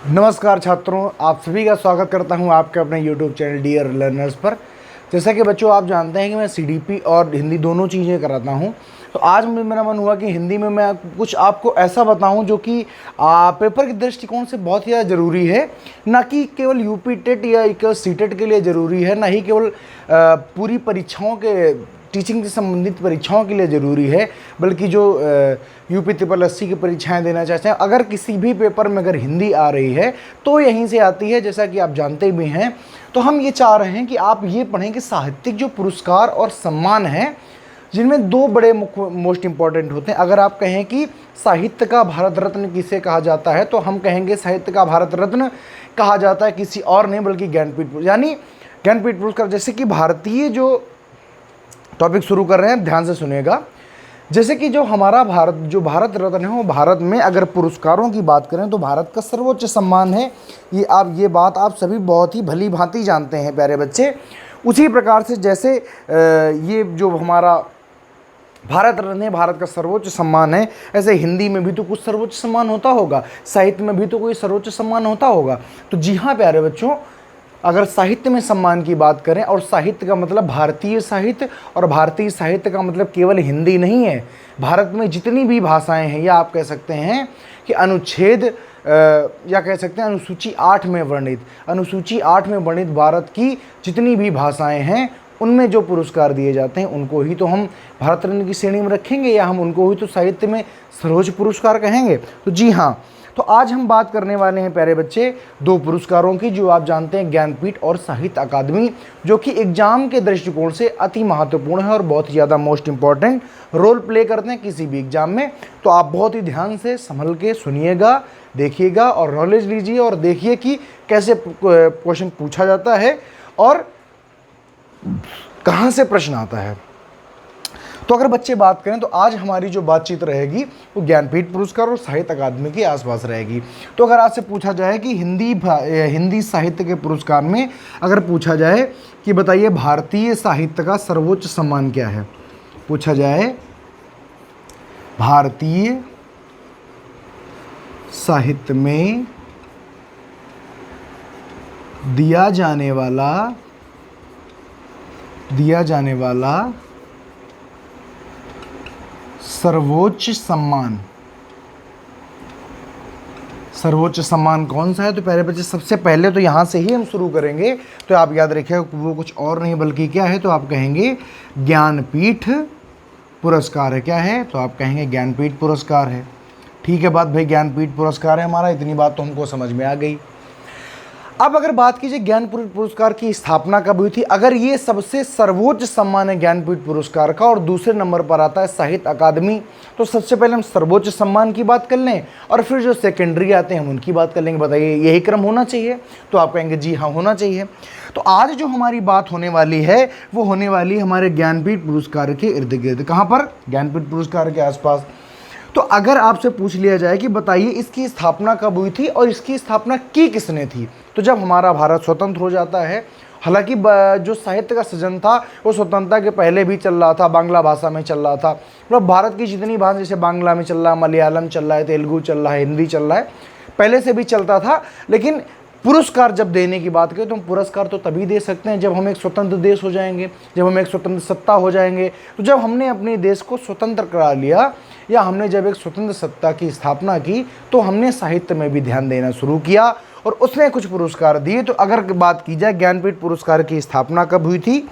नमस्कार छात्रों, आप सभी का स्वागत करता हूं आपके अपने YouTube चैनल डियर लर्नर्स पर। जैसा कि बच्चों आप जानते हैं कि मैं सीडीपी और हिंदी दोनों चीज़ें कराता हूं। तो आज मेरा मन हुआ कि हिंदी में मैं कुछ आपको ऐसा बताऊं जो कि पेपर के दृष्टिकोण से बहुत ही ज़्यादा ज़रूरी है। ना कि केवल यूपी टेट या एक सीटेट के लिए ज़रूरी है, ना ही केवल पूरी परीक्षाओं के टीचिंग से संबंधित परीक्षाओं के लिए ज़रूरी है, बल्कि जो यूपी ट्रिपल एससी की परीक्षाएं देना चाहते हैं, अगर किसी भी पेपर में अगर हिंदी आ रही है तो यहीं से आती है, जैसा कि आप जानते भी हैं। तो हम ये चाह रहे हैं कि आप ये पढ़ें कि साहित्यिक जो पुरस्कार और सम्मान हैं, जिनमें दो बड़े मोस्ट इम्पॉर्टेंट होते हैं। अगर आप कहें कि साहित्य का भारत रत्न किसे कहा जाता है, तो हम कहेंगे साहित्य का भारत रत्न कहा जाता है किसी और नहीं बल्कि ज्ञानपीठ, यानी ज्ञानपीठ पुरस्कार। जैसे कि भारतीय जो टॉपिक शुरू कर रहे हैं, ध्यान से सुनिएगा। जैसे कि जो हमारा भारत रत्न है, वो भारत में अगर पुरस्कारों की बात करें तो भारत का सर्वोच्च सम्मान है। ये बात आप सभी बहुत ही भली भांति जानते हैं प्यारे बच्चे। उसी प्रकार से जैसे ये जो हमारा भारत रत्न है, भारत का सर्वोच्च सम्मान है, ऐसे हिंदी में भी तो कुछ सर्वोच्च सम्मान होता होगा, साहित्य में भी तो कोई सर्वोच्च सम्मान होता होगा। तो जी हाँ प्यारे बच्चों, अगर साहित्य में सम्मान की बात करें, और साहित्य का मतलब भारतीय साहित्य, और भारतीय साहित्य का मतलब केवल हिंदी नहीं है। भारत में जितनी भी भाषाएं हैं, या आप कह सकते हैं कि अनुच्छेद या कह सकते हैं अनुसूची 8 में वर्णित भारत की जितनी भी भाषाएं हैं, उनमें जो पुरस्कार दिए जाते हैं उनको ही तो हम भारत रत्न की श्रेणी में रखेंगे, या हम उनको ही तो साहित्य में सर्वोच्च पुरस्कार कहेंगे। तो जी हाँ, तो आज हम बात करने वाले हैं प्यारे बच्चे दो पुरस्कारों की, जो आप जानते हैं ज्ञानपीठ और साहित्य अकादमी, जो कि एग्जाम के दृष्टिकोण से अति महत्वपूर्ण है और बहुत ही ज़्यादा मोस्ट इंपॉर्टेंट रोल प्ले करते हैं किसी भी एग्जाम में। तो आप बहुत ही ध्यान से संभल के सुनिएगा, देखिएगा और नॉलेज लीजिए, और देखिए कि कैसे क्वेश्चन पूछा जाता है और कहाँ से प्रश्न आता है। तो अगर बच्चे बात करें तो आज हमारी जो बातचीत रहेगी वो ज्ञानपीठ पुरस्कार और साहित्य अकादमी के आसपास रहेगी। तो अगर आज से पूछा जाए कि हिंदी साहित्य के पुरस्कार में अगर पूछा जाए कि बताइए भारतीय साहित्य का सर्वोच्च सम्मान क्या है, पूछा जाए भारतीय साहित्य में दिया जाने वाला सर्वोच्च सम्मान कौन सा है, तो पहले बच्चे सबसे पहले तो यहाँ से ही हम शुरू करेंगे। तो आप याद रखिएगा वो कुछ और नहीं बल्कि क्या है, तो आप कहेंगे ज्ञानपीठ पुरस्कार है। क्या है, तो आप कहेंगे ज्ञानपीठ पुरस्कार है। ठीक है बात भाई, ज्ञानपीठ पुरस्कार है हमारा, इतनी बात तो हमको समझ में आ गई। अब अगर बात कीजिए ज्ञानपीठ पुरस्कार की स्थापना कब हुई थी, अगर ये सबसे सर्वोच्च सम्मान है ज्ञानपीठ पुरस्कार का और दूसरे नंबर पर आता है साहित्य अकादमी, तो सबसे पहले हम सर्वोच्च सम्मान की बात कर लें और फिर जो सेकेंडरी आते हैं हम उनकी बात कर लेंगे। बताइए यही क्रम होना चाहिए, तो आप कहेंगे जी हाँ होना चाहिए। तो आज जो हमारी बात होने वाली है वो होने वाली है हमारे ज्ञानपीठ पुरस्कार के इर्द गिर्द। कहाँ पर, ज्ञानपीठ पुरस्कार के आसपास। तो अगर आपसे पूछ लिया जाए कि बताइए इसकी स्थापना कब हुई थी और इसकी स्थापना की किसने थी, तो जब हमारा भारत स्वतंत्र हो जाता है। हालांकि जो साहित्य का सृजन था वो स्वतंत्रता के पहले भी चल रहा था, बांग्ला भाषा में चल रहा था। मतलब भारत की जितनी भाषा, जैसे बांग्ला में चल रहा है, मलयालम चल रहा है, तेलुगु चल रहा है, हिंदी चल रहा है, पहले से भी चलता था। लेकिन पुरस्कार जब देने की बात करें तो हम पुरस्कार तो तभी दे सकते हैं जब हम एक स्वतंत्र देश हो जाएंगे, जब हम एक स्वतंत्र सत्ता हो जाएंगे। तो जब हमने अपने देश को स्वतंत्र करा लिया, या हमने जब एक स्वतंत्र सत्ता की स्थापना की, तो हमने साहित्य में भी ध्यान देना शुरू किया और उसने कुछ पुरस्कार दिए। तो अगर बात की जाए ज्ञानपीठ पुरस्कार की स्थापना कब हुई थी,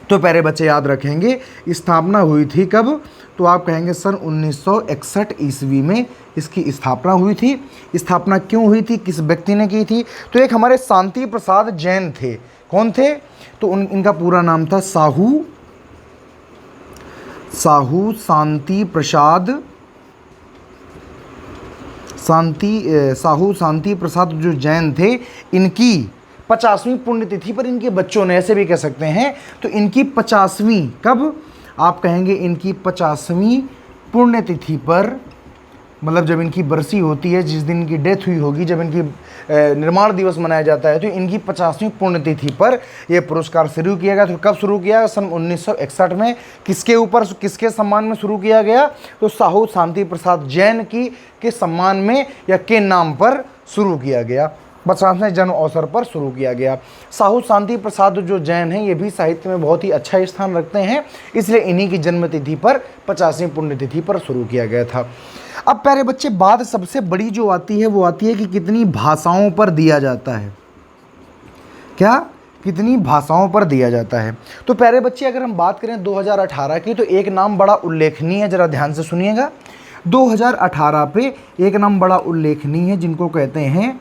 तो पहले बच्चे याद रखेंगे स्थापना हुई थी कब, तो आप कहेंगे सन 1961 ईस्वी में इसकी स्थापना हुई थी। स्थापना क्यों हुई थी, किस व्यक्ति ने की थी, तो एक हमारे शांति प्रसाद जैन थे। कौन थे, तो इनका पूरा नाम था साहू शांति प्रसाद जो जैन थे, इनकी 50वीं पुण्यतिथि पर इनके बच्चों ने, ऐसे भी कह सकते हैं, तो इनकी 50वीं कब, आप कहेंगे इनकी 50वीं पुण्यतिथि पर, मतलब जब इनकी बरसी होती है, जिस दिन इनकी डेथ हुई होगी, जब इनकी निर्माण दिवस मनाया जाता है, तो इनकी 50वीं पुण्यतिथि पर यह पुरस्कार शुरू किया गया। तो कब शुरू किया, सन 1961 में। किसके ऊपर, किसके सम्मान में शुरू किया गया, तो साहू शांति प्रसाद जैन के सम्मान में या के नाम पर शुरू किया गया, 50वें जन्म अवसर पर शुरू किया गया। साहू शांति प्रसाद जो जैन हैं, ये भी साहित्य में बहुत ही अच्छा स्थान रखते हैं, इसलिए इन्हीं की जन्मतिथि पर 50वीं पुण्यतिथि पर शुरू किया गया था। अब प्यारे बच्चे, बात सबसे बड़ी जो आती है वो आती है कि कितनी भाषाओं पर दिया जाता है। क्या? कितनी भाषाओं पर दिया जाता है। तो प्यारे बच्चे, अगर हम बात करें 2018 की, तो एक नाम बड़ा उल्लेखनीय है, ज़रा ध्यान से सुनिएगा। 2018 पे एक नाम बड़ा उल्लेखनीय है, जिनको कहते हैं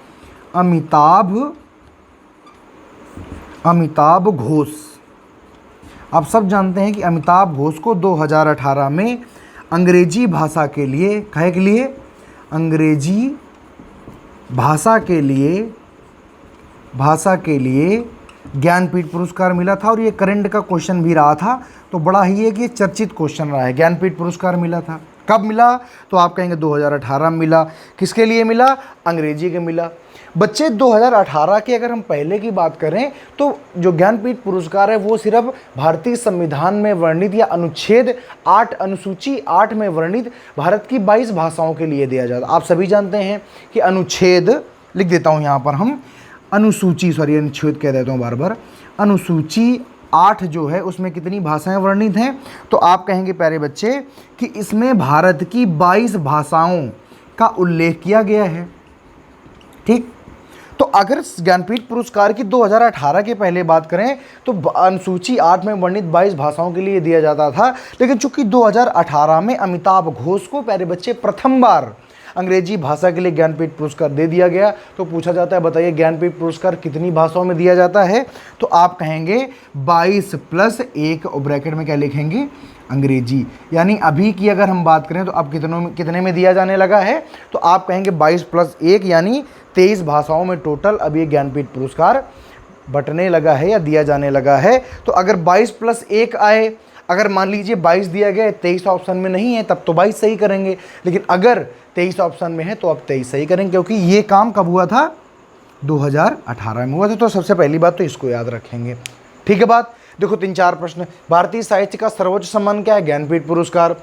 अमिताभ घोष। आप सब जानते हैं कि अमिताभ घोष को 2018 में अंग्रेजी भाषा के लिए, काहे के लिए? अंग्रेजी भाषा के लिए ज्ञानपीठ पुरस्कार मिला था। और ये करंट का क्वेश्चन भी रहा था, तो बड़ा ही है कि ये चर्चित क्वेश्चन रहा है। ज्ञानपीठ पुरस्कार मिला था, कब मिला? तो आप कहेंगे 2018 में मिला। किसके लिए मिला? अंग्रेजी के मिला। बच्चे, 2018 की अगर हम पहले की बात करें तो जो ज्ञानपीठ पुरस्कार है वो सिर्फ भारतीय संविधान में वर्णित या अनुच्छेद 8 अनुसूची 8 में वर्णित भारत की 22 भाषाओं के लिए दिया जाता है। आप सभी जानते हैं कि अनुच्छेद, लिख देता हूँ यहाँ पर, हम अनुसूची, अनुच्छेद कह देता हूँ बार बार, अनुसूची 8 जो है उसमें कितनी भाषाएं वर्णित हैं? तो आप कहेंगे प्यारे बच्चे कि इसमें भारत की 22 भाषाओं का उल्लेख किया गया है। ठीक, तो अगर ज्ञानपीठ पुरस्कार की 2018 के पहले बात करें तो अनुसूची 8 में वर्णित 22 भाषाओं के लिए दिया जाता था, लेकिन चूंकि 2018 में अमिताभ घोष को प्यारे बच्चे प्रथम बार अंग्रेजी भाषा के लिए ज्ञानपीठ पुरस्कार दे दिया गया, तो पूछा जाता है बताइए ज्ञानपीठ पुरस्कार कितनी भाषाओं में दिया जाता है? तो आप कहेंगे 22 + 1, और ब्रैकेट में क्या लिखेंगे? अंग्रेजी। यानी अभी की अगर हम बात करें तो अब कितने में दिया जाने लगा है? तो आप कहेंगे 22 + 1 यानी 23 भाषाओं में टोटल अब ये ज्ञानपीठ पुरस्कार बंटने लगा है या दिया जाने लगा है। तो अगर 22 + 1 आए, अगर मान लीजिए 22 दिया गया है, 23 ऑप्शन में नहीं है, तब तो 22 सही करेंगे, लेकिन अगर 23 ऑप्शन में है तो अब 23 सही करेंगे, क्योंकि ये काम कब हुआ था? 2018 में हुआ था। तो सबसे पहली बात तो इसको याद रखेंगे। ठीक है बात। देखो 3-4 प्रश्न। भारतीय साहित्य का सर्वोच्च सम्मान क्या है? ज्ञानपीठ पुरस्कार।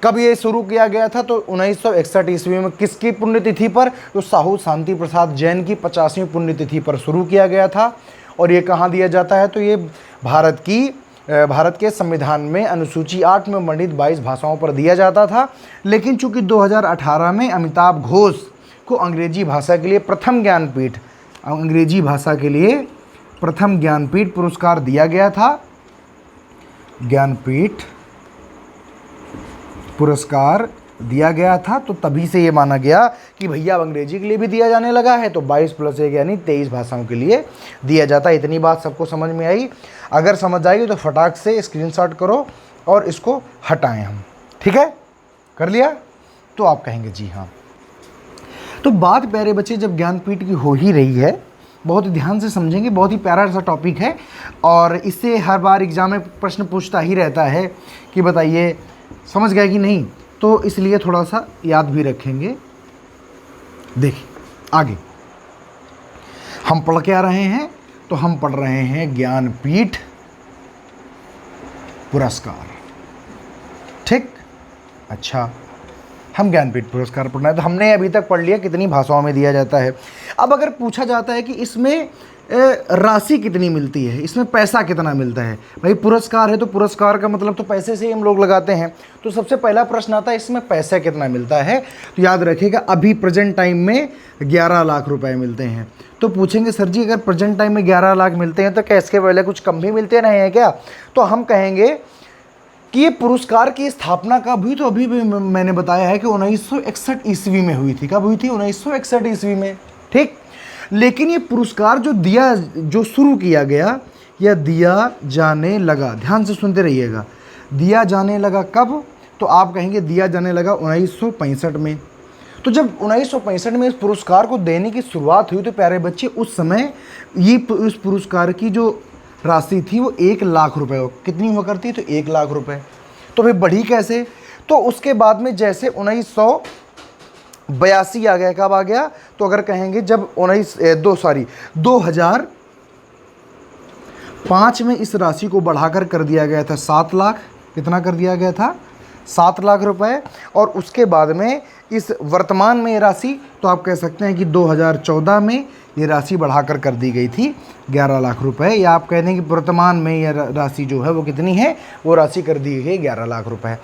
कब ये शुरू किया गया था? तो 1961 ईस्वी में। किसकी पुण्यतिथि पर? तो साहू शांति प्रसाद जैन की 50वीं पुण्यतिथि पर शुरू किया गया था। और ये कहाँ दिया जाता है? तो ये भारत के संविधान में अनुसूची 8 में वर्णित 22 भाषाओं पर दिया जाता था। लेकिन चूंकि 2018 में अमिताभ घोष को अंग्रेजी भाषा के लिए प्रथम ज्ञानपीठ पुरस्कार दिया गया था, ज्ञानपीठ पुरस्कार दिया गया था, तो तभी से ये माना गया कि भैया अब अंग्रेजी के लिए भी दिया जाने लगा है, तो 22 + 1 यानी 23 भाषाओं के लिए दिया जाता है। इतनी बात सबको समझ में आई? अगर समझ आई तो फटाक से स्क्रीनशॉट करो और इसको हटाएं हम। ठीक है, कर लिया? तो आप कहेंगे जी हाँ। तो बात प्यारे बच्चे जब ज्ञानपीठ की हो ही रही है, बहुत ही ध्यान से समझेंगे, बहुत ही प्यारा सा टॉपिक है और इससे हर बार एग्जाम में प्रश्न पूछता ही रहता है कि बताइए समझ गए कि नहीं, तो इसलिए थोड़ा सा याद भी रखेंगे। देखिए आगे हम पढ़ के आ रहे हैं, तो हम पढ़ रहे हैं ज्ञानपीठ पुरस्कार। ठीक, अच्छा, हम ज्ञानपीठ पुरस्कार पढ़ना है, तो हमने अभी तक पढ़ लिया कितनी भाषाओं में दिया जाता है। अब अगर पूछा जाता है कि इसमें राशि कितनी मिलती है, इसमें पैसा कितना मिलता है, भाई पुरस्कार है तो पुरस्कार का मतलब तो पैसे से ही हम लोग लगाते हैं, तो सबसे पहला प्रश्न आता है इसमें पैसा कितना मिलता है। तो याद रखिएगा अभी प्रेजेंट टाइम में 11 लाख रुपए मिलते हैं। तो पूछेंगे सर जी अगर प्रेजेंट टाइम में 11 लाख मिलते हैं तो क्या इसके पहले कुछ कम भी मिलते रहे हैं क्या? तो हम कहेंगे कि ये पुरस्कार की स्थापना कब हुई? तो अभी भी मैंने बताया है कि 1961 ईस्वी में हुई थी। कब हुई थी? 1961 ईस्वी में। ठीक, लेकिन ये पुरस्कार जो शुरू किया गया या दिया जाने लगा, ध्यान से सुनते रहिएगा, दिया जाने लगा कब? तो आप कहेंगे दिया जाने लगा 1965 में। तो जब 1965 में इस पुरस्कार को देने की शुरुआत हुई तो प्यारे बच्चे उस समय इस पुरस्कार की जो राशि थी वो 1 लाख रुपए कितनी हुआ करती? तो 1 लाख रुपए। तो फिर बढ़ी कैसे? तो उसके बाद में जैसे 1982 आ गया। कब आ गया? तो अगर कहेंगे जब 2005 में इस राशि को बढ़ाकर कर दिया गया था 7 लाख। कितना कर दिया गया था? 7 लाख रुपए। और उसके बाद में इस वर्तमान में ये राशि, तो आप कह सकते हैं कि 2014 में ये राशि बढ़ाकर कर दी गई थी 11 लाख रुपए, या आप कह दें कि वर्तमान में ये राशि जो है वो कितनी है, वो राशि कर दी गई 11 लाख रुपए।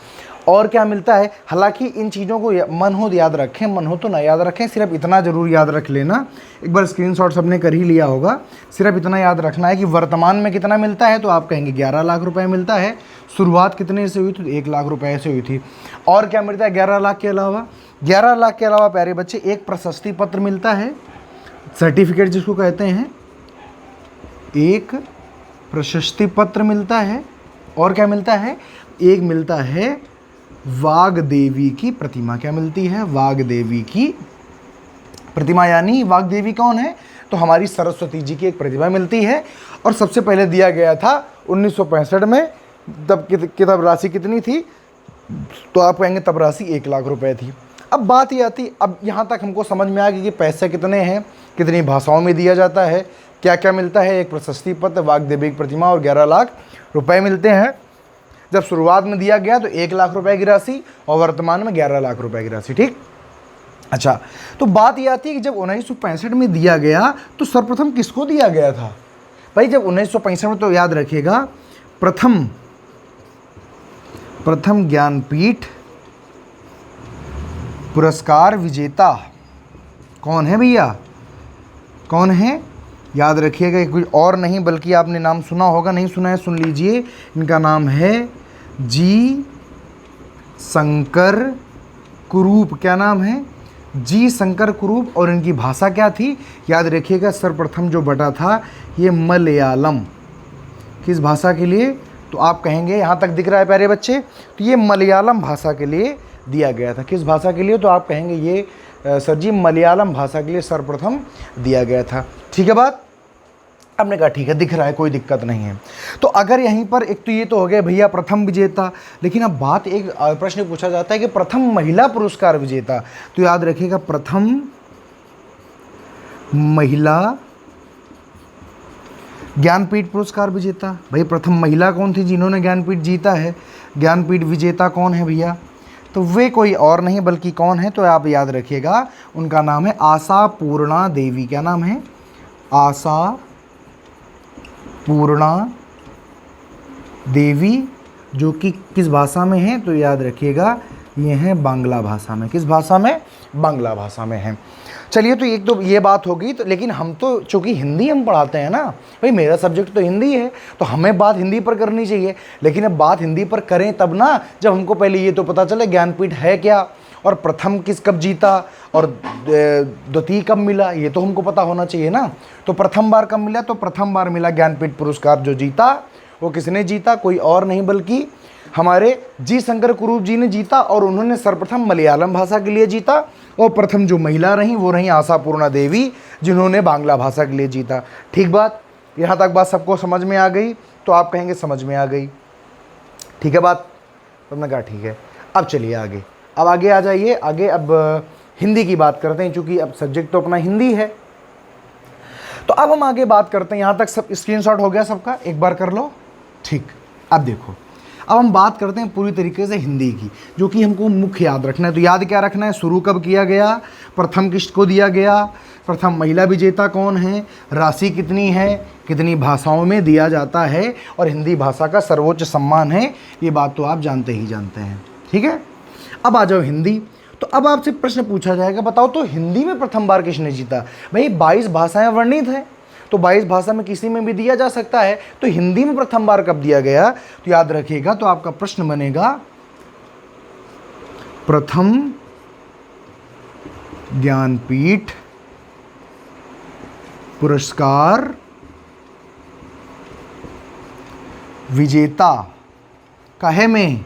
और क्या मिलता है, हालांकि इन चीज़ों को मन हो याद रखें, मन हो तो ना याद रखें, सिर्फ इतना ज़रूर याद रख लेना, एक बार स्क्रीनशॉट सबने कर ही लिया होगा, सिर्फ इतना याद रखना है कि वर्तमान में कितना मिलता है, तो आप कहेंगे 11 लाख रुपए मिलता है। शुरुआत कितने से हुई थी, तो 1 लाख रुपए से हुई थी। और क्या मिलता है 11 लाख के अलावा, 11 लाख के अलावा प्यारे बच्चे एक प्रशस्ति पत्र मिलता है, सर्टिफिकेट जिसको कहते हैं, एक प्रशस्ति पत्र मिलता है। और क्या मिलता है, एक मिलता है वाग देवी की प्रतिमा। क्या मिलती है, वाग देवी की प्रतिमा, यानी वाग देवी कौन है, तो हमारी सरस्वती जी की एक प्रतिमा मिलती है। और सबसे पहले दिया गया था 1965 में, तब राशि कितनी थी, तो आप कहेंगे तब राशि 1 लाख रुपए थी। अब बात ये आती, अब यहाँ तक हमको समझ में आ गया कि पैसे कितने हैं, कितनी भाषाओं में दिया जाता है, क्या क्या मिलता है, एक प्रशस्ति पत्र, वाग देवी की प्रतिमा और 11 लाख रुपए मिलते हैं। जब शुरुआत में दिया गया तो 1 लाख रुपए की राशि और वर्तमान में 11 लाख रुपए की राशि, ठीक। अच्छा, तो बात यह आती है कि जब 1965 में दिया गया तो सर्वप्रथम किसको दिया गया था भाई, जब 1965 में, तो याद रखिएगा प्रथम ज्ञानपीठ पुरस्कार विजेता कौन है भैया, कौन है, याद रखिएगा, कोई और नहीं बल्कि आपने नाम सुना होगा, नहीं सुना है सुन लीजिए, इनका नाम है जी शंकर कुरूप। क्या नाम है, जी शंकर कुरूप। और इनकी भाषा क्या थी, याद रखिएगा, सर्वप्रथम जो बटा था ये मलयालम। किस भाषा के लिए, तो आप कहेंगे, यहाँ तक दिख रहा है प्यारे बच्चे, तो ये मलयालम भाषा के लिए दिया गया था। किस भाषा के लिए, तो आप कहेंगे ये सर जी मलयालम भाषा के लिए सर्वप्रथम दिया गया था। ठीक है बात, आपने कहा ठीक है, दिख रहा है, कोई दिक्कत नहीं है। तो अगर यहीं पर एक तो ये तो हो गया भैया प्रथम विजेता, लेकिन अब बात, एक प्रश्न पूछा जाता है कि प्रथम महिला पुरस्कार विजेता, तो याद रखिएगा प्रथम महिला ज्ञानपीठ पुरस्कार विजेता। भाई प्रथम महिला कौन थी जिन्होंने ज्ञानपीठ जीता है, ज्ञानपीठ विजेता कौन है भैया, तो वे कोई और नहीं बल्कि कौन है, तो आप याद रखिएगा, उनका नाम है आशा पूर्णा देवी। क्या नाम है, आशा पूर्णा देवी, जो कि किस भाषा में है, तो याद रखिएगा ये है बांग्ला भाषा में। किस भाषा में, बांग्ला भाषा में है। चलिए, तो एक तो ये बात होगी, तो लेकिन हम तो चूँकि हिंदी हम पढ़ाते हैं ना भाई, मेरा सब्जेक्ट तो हिंदी है, तो हमें बात हिंदी पर करनी चाहिए। लेकिन अब बात हिंदी पर करें तब ना, जब हमको पहले ये तो पता चले ज्ञानपीठ है क्या, और प्रथम किस कब जीता, और द्वितीय कब मिला, ये तो हमको पता होना चाहिए ना। तो प्रथम बार कब मिला, तो प्रथम बार मिला ज्ञानपीठ पुरस्कार जो जीता, वो किसने जीता, कोई और नहीं बल्कि हमारे जी शंकर कुरूप जी ने जीता। और उन्होंने सर्वप्रथम मलयालम भाषा के लिए जीता, और प्रथम जो महिला रहीं वो रहीं आशापूर्णा देवी, जिन्होंने बांग्ला भाषा के लिए जीता। ठीक बात, यहाँ तक बात सबको समझ में आ गई, तो आप कहेंगे समझ में आ गई, ठीक है बात, तो हमने कहा ठीक है। अब चलिए आगे, अब आगे आ जाइए, आगे अब हिंदी की बात करते हैं, चूँकि अब सब्जेक्ट तो अपना हिंदी है। तो अब हम आगे बात करते हैं, यहाँ तक सब स्क्रीनशॉट हो गया सबका, एक बार कर लो, ठीक। अब देखो, अब हम बात करते हैं पूरी तरीके से हिंदी की, जो कि हमको मुख्य याद रखना है। तो याद क्या रखना है, शुरू कब किया गया, प्रथम किसको दिया गया, प्रथम महिला विजेता कौन है, राशि कितनी है, कितनी भाषाओं में दिया जाता है, और हिंदी भाषा का सर्वोच्च सम्मान है, ये बात तो आप जानते ही जानते हैं। ठीक है, अब आ जाओ हिंदी। तो अब आपसे प्रश्न पूछा जाएगा, बताओ तो हिंदी में प्रथम बार किसने जीता। भाई 22 भाषाएं वर्णित हैं, तो 22 भाषा में किसी में भी दिया जा सकता है, तो हिंदी में प्रथम बार कब दिया गया, तो याद रखिएगा, तो आपका प्रश्न बनेगा प्रथम ज्ञानपीठ पुरस्कार विजेता काहे में,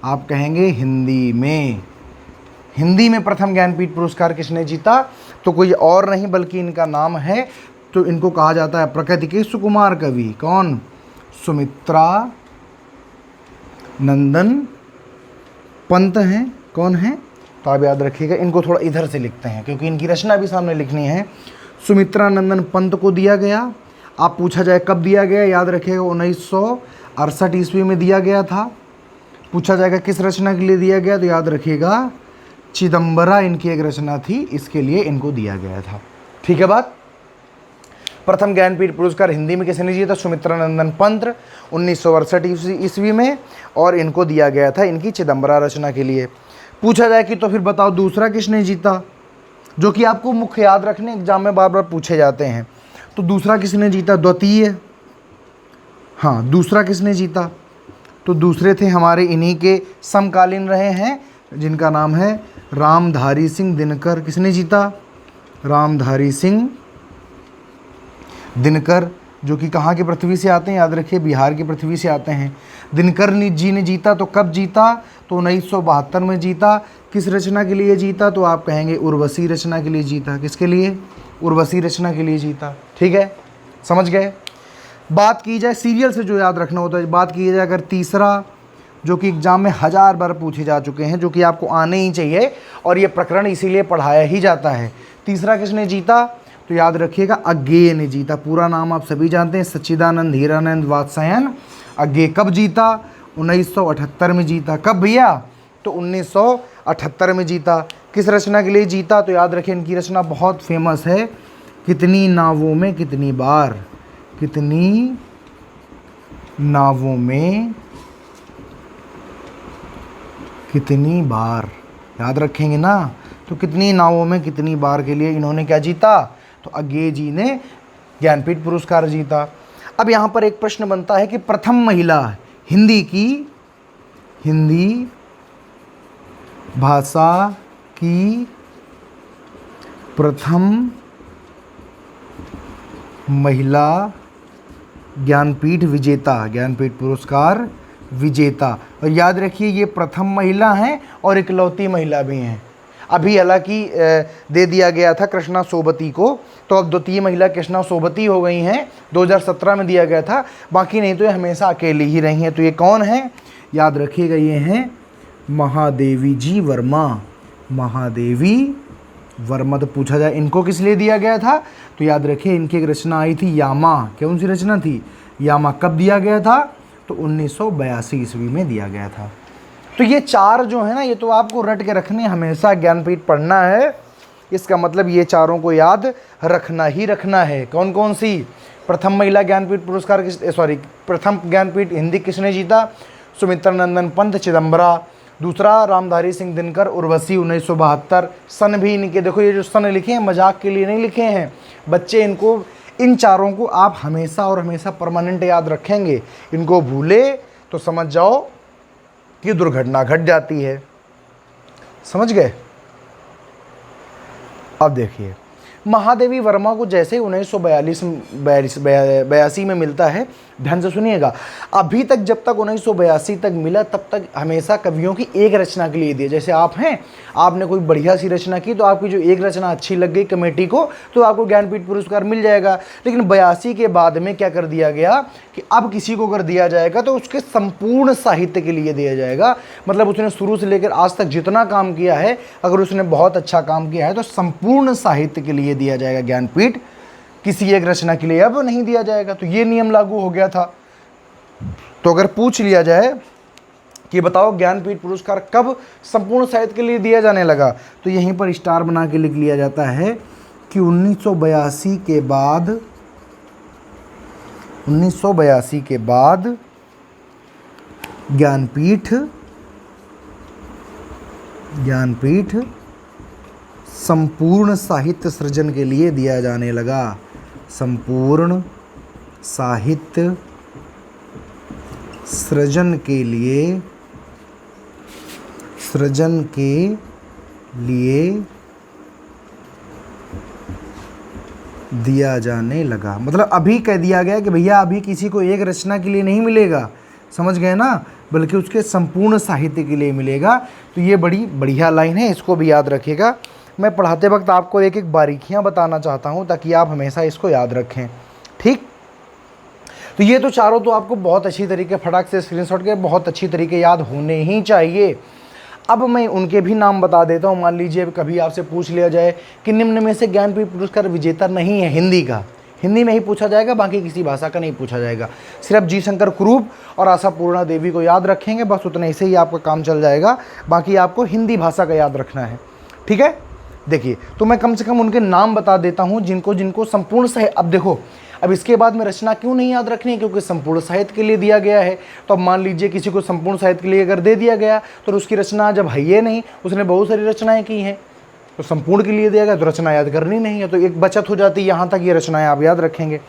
आप कहेंगे हिंदी में। हिंदी में प्रथम ज्ञानपीठ पुरस्कार किसने जीता, तो कोई और नहीं बल्कि इनका नाम है, तो इनको कहा जाता है प्रकृति के सुकुमार कवि। कौन, सुमित्रा नंदन पंत हैं। कौन है, तो आप याद रखिएगा, इनको थोड़ा इधर से लिखते हैं क्योंकि इनकी रचना भी सामने लिखनी है। सुमित्रा नंदन पंत को दिया गया। आप पूछा जाए कब दिया गया, याद रखिएगा 1968 ईस्वी में दिया गया था। पूछा जाएगा किस रचना के लिए दिया गया, तो याद रखिएगा चिदम्बरा इनकी एक रचना थी, इसके लिए इनको दिया गया था। ठीक है बात। प्रथम ज्ञानपीठ पुरस्कार हिंदी में किसने जीता? सुमित्रानंदन पंत 1968 ईस्वी में, और इनको दिया गया था इनकी चिदम्बरा रचना के लिए। पूछा जाए कि तो फिर बताओ दूसरा किसने जीता, जो कि आपको मुख्य याद रखने एग्जाम में बार बार पूछे जाते हैं। तो दूसरा किसने जीता? द्वितीय। हाँ, दूसरा किसने जीता? तो दूसरे थे हमारे इन्हीं के समकालीन रहे हैं, जिनका नाम है रामधारी सिंह दिनकर। किसने जीता? रामधारी सिंह दिनकर, जो कि कहाँ की पृथ्वी से आते हैं? याद रखिए, बिहार की पृथ्वी से आते हैं। दिनकर जी ने जीता, तो कब जीता? तो 1972 में जीता। किस रचना के लिए जीता? तो आप कहेंगे उर्वशी रचना के लिए जीता। किसके लिए? उर्वशी रचना के लिए जीता। ठीक है, समझ गए। बात की जाए सीरियल से जो याद रखना होता है, बात की जाए अगर तीसरा, जो कि एग्जाम में 1000 बार पूछे जा चुके हैं, जो कि आपको आने ही चाहिए, और ये प्रकरण इसीलिए पढ़ाया ही जाता है। तीसरा किसने जीता? तो याद रखिएगा अज्ञेय ने जीता। पूरा नाम आप सभी जानते हैं, सच्चिदानंद हीरानंद वात्स्यायन अज्ञेय। कब जीता? 1978 में जीता। कब भैया? तो 1978 में जीता। किस रचना के लिए जीता? तो याद रखिए इनकी रचना बहुत फेमस है, कितनी नावों में कितनी बार। कितनी नावों में कितनी बार, याद रखेंगे ना। तो कितनी नावों में कितनी बार के लिए इन्होंने क्या जीता? तो अज्ञेय जी ने ज्ञानपीठ पुरस्कार जीता। अब यहाँ पर एक प्रश्न बनता है कि प्रथम महिला हिंदी भाषा की प्रथम महिला ज्ञानपीठ विजेता, ज्ञानपीठ पुरस्कार विजेता। और याद रखिए ये प्रथम महिला हैं और इकलौती महिला भी हैं। अभी हालांकि दे दिया गया था कृष्णा सोबती को, तो अब द्वितीय महिला कृष्णा सोबती हो गई हैं। 2017 में दिया गया था, बाकी नहीं तो ये हमेशा अकेली ही रही हैं। तो ये कौन है? याद रखिएगा ये हैं महादेवी जी वर्मा। महादेवी वर्मा। तो पूछा जाए इनको किस लिए दिया गया था? तो याद रखिए इनकी एक रचना आई थी यामा। कौन सी रचना थी? यामा। कब दिया गया था? तो 1982 ईस्वी में दिया गया था। तो ये चार जो है ना, ये तो आपको रट के रखने, हमेशा ज्ञानपीठ पढ़ना है। इसका मतलब ये चारों को याद रखना ही रखना है। कौन कौन सी? प्रथम महिला ज्ञानपीठ पुरस्कार प्रथम ज्ञानपीठ हिंदी किसने जीता? सुमित्रानंदन पंत चिदम्बरा। दूसरा रामधारी सिंह दिनकर उर्वशी 1972। सन भी इनके, देखो ये जो सन लिखे हैं मजाक के लिए नहीं लिखे हैं बच्चे, इनको इन चारों को आप हमेशा और हमेशा परमानेंट याद रखेंगे। इनको भूले तो समझ जाओ कि दुर्घटना घट जाती है। समझ गए? अब देखिए महादेवी वर्मा को जैसे 1982 में मिलता है, ध्यान से सुनिएगा, अभी तक जब तक 1982 तक मिला तब तक हमेशा कवियों की एक रचना के लिए दिया। जैसे आप हैं, आपने कोई बढ़िया सी रचना की तो आपकी जो एक रचना अच्छी लग गई कमेटी को तो आपको ज्ञानपीठ पुरस्कार मिल जाएगा। लेकिन 82 के बाद में क्या कर दिया गया कि अब किसी को अगर दिया जाएगा तो उसके संपूर्ण साहित्य के लिए दिया जाएगा। मतलब उसने शुरू से लेकर आज तक जितना काम किया है, अगर उसने बहुत अच्छा काम किया है तो संपूर्ण साहित्य के लिए दिया जाएगा ज्ञानपीठ, किसी एक रचना के लिए अब नहीं दिया जाएगा। तो ये नियम लागू हो गया था। तो अगर पूछ लिया जाए कि बताओ ज्ञानपीठ पुरस्कार कब संपूर्ण साहित्य के लिए दिया जाने लगा, तो यहीं पर स्टार बना के लिख लिया जाता है कि 1982 के बाद ज्ञानपीठ संपूर्ण साहित्य सृजन के लिए दिया जाने लगा। संपूर्ण साहित्य सृजन के लिए दिया जाने लगा। मतलब अभी कह दिया गया कि भैया अभी किसी को एक रचना के लिए नहीं मिलेगा, समझ गए ना, बल्कि उसके संपूर्ण साहित्य के लिए मिलेगा। तो ये बड़ी बढ़िया लाइन है, इसको भी याद रखिएगा। मैं पढ़ाते वक्त आपको एक एक बारीकियां बताना चाहता हूं ताकि आप हमेशा इसको याद रखें। ठीक, तो ये तो चारों तो आपको बहुत अच्छी तरीके फटाक से स्क्रीनशॉट के बहुत अच्छी तरीके याद होने ही चाहिए। अब मैं उनके भी नाम बता देता हूँ। मान लीजिए कभी आपसे पूछ लिया जाए कि निम्न में से ज्ञानपीठ पुरस्कार विजेता नहीं है हिंदी का, हिंदी में ही पूछा जाएगा, बाकी किसी भाषा का नहीं पूछा जाएगा। सिर्फ जी शंकर कुरूप और आशापूर्णा देवी को याद रखेंगे, बस उतने से ही आपका काम चल जाएगा। बाकी आपको हिंदी भाषा का याद रखना है। ठीक है। देखिए, तो मैं कम से कम उनके नाम बता देता हूँ जिनको जिनको संपूर्ण साहित्य, अब देखो, अब इसके बाद में रचना क्यों नहीं याद रखनी है, क्योंकि संपूर्ण साहित्य के लिए दिया गया है। तो अब मान लीजिए किसी को संपूर्ण साहित्य के लिए अगर दे दिया गया तो उसकी रचना जब है ये नहीं, उसने बहुत सारी रचनाएं की हैं, तो संपूर्ण के लिए दिया गया तो रचना याद करनी नहीं है, तो एक बचत हो जाती है, यहाँ तक ये रचनाएं आप याद रखेंगे।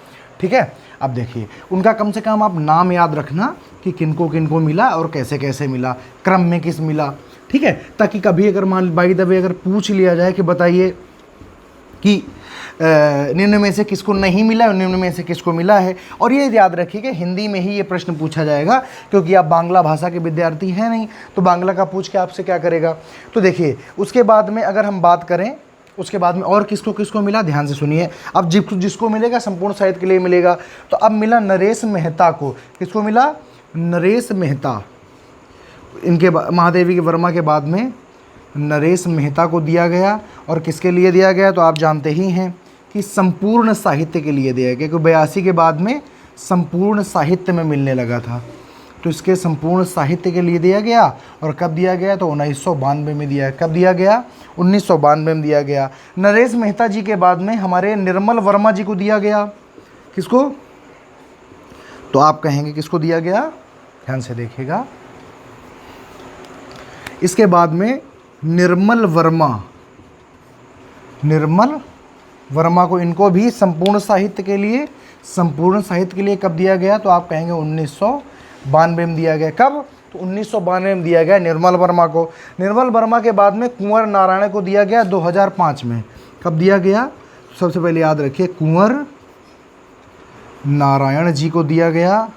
ठीक है। अब देखिए, उनका कम से कम आप नाम याद रखना कि किनको किनको मिला और कैसे कैसे मिला, क्रम में किस मिला। ठीक है, ताकि कभी अगर मान बाई द वे अगर पूछ लिया जाए कि बताइए कि निम्न में से किसको नहीं मिला और निम्न में से किसको मिला है, और ये याद रखिए हिंदी में ही ये प्रश्न पूछा जाएगा, क्योंकि आप बांग्ला भाषा के विद्यार्थी हैं नहीं, तो बांग्ला का पूछ के आपसे क्या करेगा। तो देखिए, उसके बाद में अगर हम बात करें, उसके बाद में और किसको किसको मिला, ध्यान से सुनिए। अब जिसको मिलेगा संपूर्ण साहित्य के लिए मिलेगा, तो अब मिला नरेश मेहता को। किसको मिला? नरेश मेहता। इनके महादेवी के वर्मा के बाद में नरेश मेहता को दिया गया, और किसके लिए दिया गया तो आप जानते ही हैं कि संपूर्ण साहित्य के लिए दिया गया, क्योंकि 82 के बाद में संपूर्ण साहित्य में मिलने लगा था, तो इसके संपूर्ण साहित्य के लिए दिया गया। और कब दिया गया तो 1992 में दिया। कब दिया गया? 1992 में दिया गया। नरेश मेहता जी के बाद में हमारे निर्मल वर्मा जी को दिया गया। किसको? तो आप कहेंगे किसको दिया गया, ध्यान से देखिएगा। इसके बाद में निर्मल वर्मा को, इनको भी संपूर्ण साहित्य के लिए कब दिया गया तो आप कहेंगे 1992 में दिया गया। कब? तो 1992 में दिया गया निर्मल वर्मा को। निर्मल वर्मा के बाद में कुंवर नारायण को दिया गया 2005 में। कब दिया गया? सबसे पहले याद रखिए, कुंवर नारायण जी को दिया गया।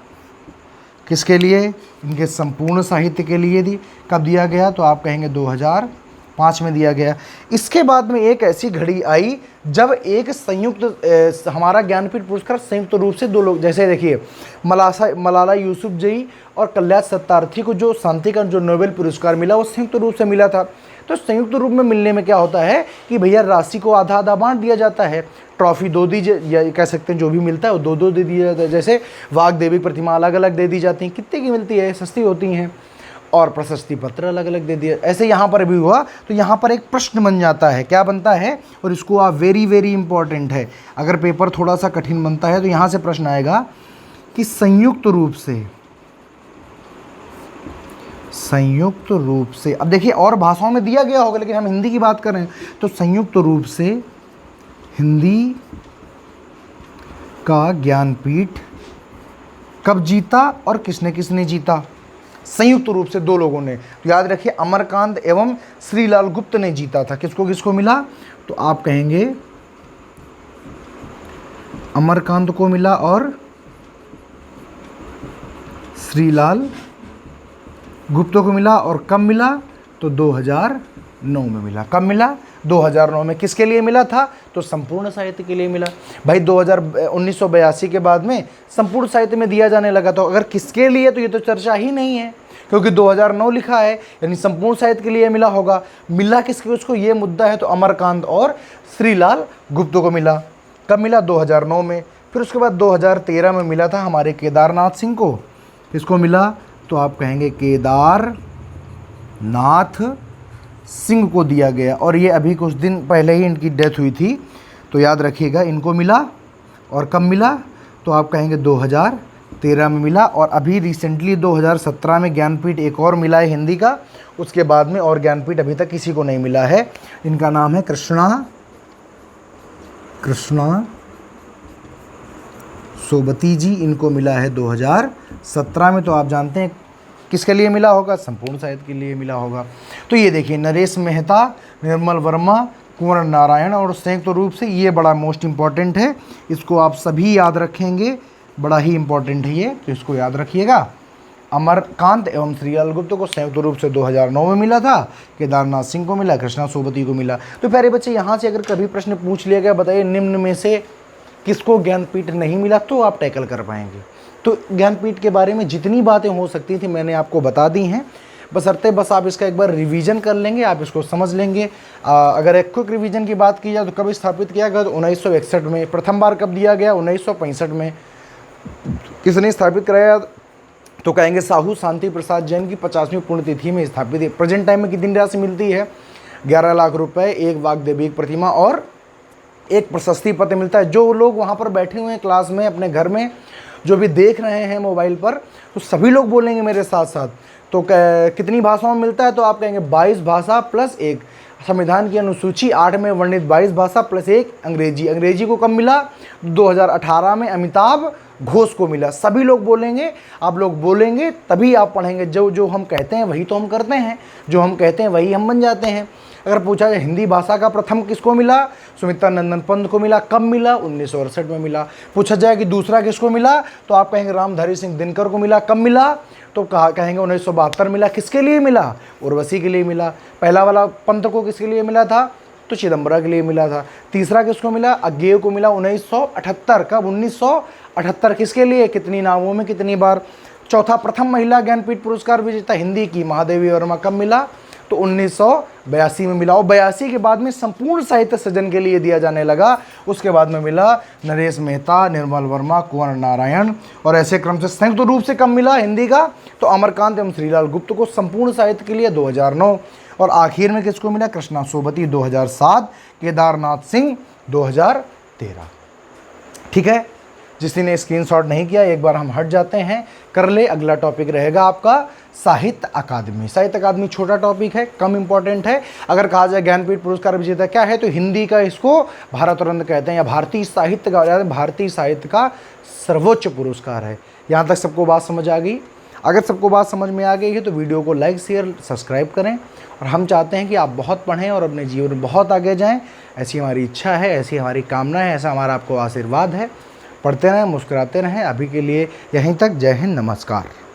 किसके लिए? इनके संपूर्ण साहित्य के लिए दी। कब दिया गया तो आप कहेंगे 2005 में दिया गया। इसके बाद में एक ऐसी घड़ी आई जब एक संयुक्त हमारा ज्ञानपीठ पुरस्कार संयुक्त रूप से दो लोग, जैसे देखिए मलाला यूसुफजई और कल्याण सत्यार्थी को जो शांति का जो नोबेल पुरस्कार मिला वो संयुक्त रूप से मिला था। तो संयुक्त रूप में मिलने में क्या होता है कि भैया राशि को आधा आधा बांट दिया जाता है, ट्रॉफी दो दी, या कह सकते हैं जो भी मिलता है वो दो दो दे दिया जाता है। जैसे वाघ देवी प्रतिमा अलग अलग दे दी जाती हैं, कितने की मिलती है, सस्ती होती हैं, और प्रशस्ति पत्र अलग अलग दे दिया। ऐसे यहाँ पर भी हुआ। तो यहाँ पर एक प्रश्न बन जाता है, क्या बनता है, और इसको आप वेरी वेरी इंपॉर्टेंट है, अगर पेपर थोड़ा सा कठिन बनता है तो यहाँ से प्रश्न आएगा कि संयुक्त रूप से, अब देखिए और भाषाओं में दिया गया होगा लेकिन हम हिंदी की बात कर रहे हैं, तो संयुक्त रूप से हिंदी का ज्ञानपीठ कब जीता और किसने किसने जीता? संयुक्त रूप से दो लोगों ने। तो याद रखिए, अमरकांत एवं श्रीलाल गुप्त ने जीता था। किसको किसको मिला? तो आप कहेंगे अमरकांत को मिला और श्रीलाल गुप्त को मिला। और कब मिला? तो 2009 में मिला। कब मिला? 2009 में। किसके लिए मिला था? तो संपूर्ण साहित्य के लिए मिला। भाई 1982 के बाद में संपूर्ण साहित्य में दिया जाने लगा, तो अगर किसके लिए तो ये तो चर्चा ही नहीं है, क्योंकि 2009 लिखा है, यानी संपूर्ण साहित्य के लिए मिला होगा। मिला किसके उसको, ये मुद्दा है। तो अमरकांत और श्रीलाल गुप्त को मिला। कब मिला? 2009 में। फिर उसके बाद 2013 में मिला था हमारे केदारनाथ सिंह को। किसको मिला? तो आप कहेंगे केदारनाथ सिंह को दिया गया, और ये अभी कुछ दिन पहले ही इनकी डेथ हुई थी, तो याद रखिएगा इनको मिला। और कब मिला? तो आप कहेंगे 2013 में मिला। और अभी रिसेंटली 2017 में ज्ञानपीठ एक और मिला है हिंदी का, उसके बाद में और ज्ञानपीठ अभी तक किसी को नहीं मिला है। इनका नाम है कृष्णा सोबती जी, इनको मिला है 2017 में। तो आप जानते हैं किसके लिए मिला होगा? संपूर्ण साहित्य के लिए मिला होगा। तो ये देखिए, नरेश मेहता, निर्मल वर्मा, कुंवर नारायण, और संयुक्त रूप से ये बड़ा मोस्ट इम्पॉर्टेंट है, इसको आप सभी याद रखेंगे, बड़ा ही इम्पॉर्टेंट है ये, तो इसको याद रखिएगा। अमरकांत एवं श्रीलाल गुप्त को संयुक्त रूप से 2009 में मिला था, केदारनाथ सिंह को मिला, कृष्णा सोबती को मिला। तो प्यारे बच्चे, यहाँ से अगर कभी प्रश्न पूछ लिया गया, बताइए निम्न में से किसको ज्ञानपीठ नहीं मिला, तो आप टैकल कर पाएंगे। तो ज्ञानपीठ के बारे में जितनी बातें हो सकती थी मैंने आपको बता दी हैं, बस आप इसका एक बार रिवीजन कर लेंगे, आप इसको समझ लेंगे। अगर एक क्विक रिवीजन की बात की जाए तो कब स्थापित किया गया? तो 1961 में। प्रथम बार कब दिया गया? 1965 में। किसने स्थापित कराया? तो कहेंगे साहू शांति प्रसाद जैन की 50वीं पुण्यतिथि में स्थापित है। प्रेजेंट टाइम में कितनी राशि मिलती है? 11 लाख रुपए, 1 वाग्देवी प्रतिमा और एक प्रशस्ति पत्र मिलता है। जो लोग वहाँ पर बैठे हुए हैं क्लास में, अपने घर में जो भी देख रहे हैं मोबाइल पर, तो सभी लोग बोलेंगे मेरे साथ साथ। तो कितनी भाषाओं में मिलता है? तो आप कहेंगे 22 भाषा प्लस 1। संविधान की अनुसूची 8 में वर्णित 22 भाषा प्लस 1 अंग्रेजी। अंग्रेजी को कब मिला? 2018 में अमिताभ घोष को मिला। सभी लोग बोलेंगे, आप लोग बोलेंगे तभी आप पढ़ेंगे। जो हम कहते हैं वही तो हम करते हैं, जो हम कहते हैं वही हम बन जाते हैं। अगर पूछा जाए हिंदी भाषा का प्रथम किसको मिला? सुमित्रा नंदन पंत को मिला। कब मिला? 1968 में मिला। पूछा जाए कि दूसरा किसको मिला? तो आप कहेंगे रामधारी सिंह दिनकर को मिला। कब मिला? तो कहेंगे 1972 मिला। किसके लिए मिला? उर्वशी के लिए मिला। पहला वाला पंत को किसके लिए मिला था? तो चिदम्बरा के लिए मिला था। तीसरा किसको मिला? अज्ञेय को मिला 1978। कब? 1978। किसके लिए? कितनी नामों में कितनी बार? चौथा, प्रथम महिला ज्ञानपीठ पुरस्कार विजेता हिंदी की महादेवी वर्मा कब मिला? तो 1982 में मिला। और 82 के बाद में संपूर्ण साहित्य सृजन के लिए दिया जाने लगा। उसके बाद में मिला नरेश मेहता, निर्मल वर्मा, कुंवर नारायण, और ऐसे क्रम से संयुक्त रूप से कब मिला हिंदी का? तो अमरकांत एवं श्रीलाल गुप्त को संपूर्ण साहित्य के लिए 2009। और आखिर में किसको मिला? कृष्णा सोबती 2007, केदारनाथ सिंह 2013। ठीक है, जिसने ने स्क्रीनशॉट नहीं किया एक बार हम हट जाते हैं, कर ले। अगला टॉपिक रहेगा आपका साहित्य अकादमी। साहित्य अकादमी छोटा टॉपिक है, कम इंपॉर्टेंट है। अगर कहा जाए ज्ञानपीठ पुरस्कार विजेता क्या है, तो हिंदी का इसको भारत रत्न कहते हैं, या भारतीय साहित्य का सर्वोच्च पुरस्कार है। यहाँ तक सबको बात समझ आ गई? अगर सबको बात समझ में आ गई है तो वीडियो को लाइक, शेयर, सब्सक्राइब करें। और हम चाहते हैं कि आप बहुत पढ़ें और अपने जीवन में बहुत आगे जाएं। ऐसी हमारी इच्छा है, ऐसी हमारी कामना है, ऐसा हमारा आपको आशीर्वाद है। पढ़ते रहें, मुस्कुराते रहें। अभी के लिए यहीं तक। जय हिंद, नमस्कार।